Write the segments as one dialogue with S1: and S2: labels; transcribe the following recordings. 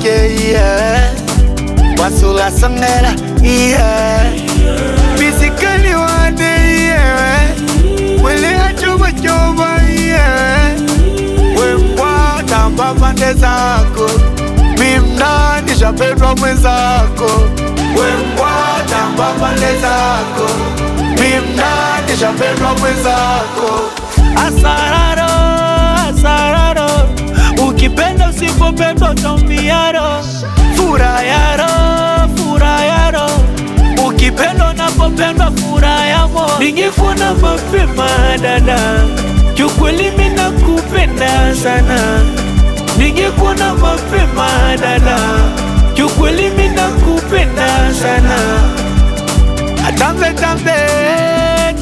S1: ke Wasula sangela Physically one day Wele achuba chuba Wembwa tamba pande zako Mimna nishapendwa mwenzako Wembwa tamba pande zako Mimna nishapendwa mwenzako Asararo, asararo Ukipenda usipopendwa utambiaro Furayaro, furayaro Ukipendwa unapopendwa furayamo Ningekuona mapema dada Kiukweli mimi nakupenda sana Ningekuona mapema dada Kiukweli mimi nakupenda sana Tambe, tambe,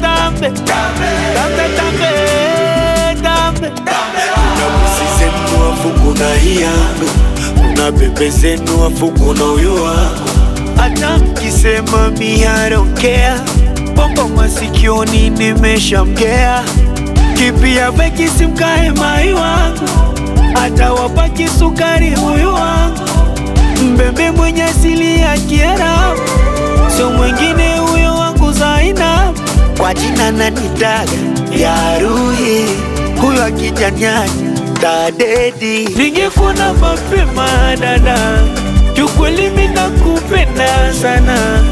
S1: tambe Tambe, tambe, tambe Kuna misi zenu afu kuna hiyangu Kuna bebe zenu afu kuna uyu wangu Hata mkisema mi I don't care Bongo masikioni nimeshamgea Kipia veki simkae mai wangu Hata wapaki sukari huyu wangu Mbembe mwenye asili ya Kiarabu Sio mwingine huyo wangu Zainab Kwa jina nanitaga ya Ruhi Huyo akijanyanya Tadedi Ningekuona mapema dada Kiukweli mimi nakupenda sana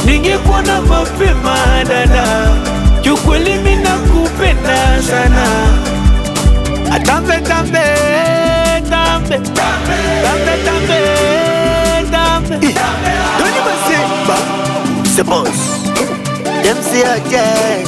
S1: Ningekuona mapema dada Kiukweli mimi nakupenda sana Tambe, tambe, tambe Tambe, tambe, tambe Doni Masimba The boss MC again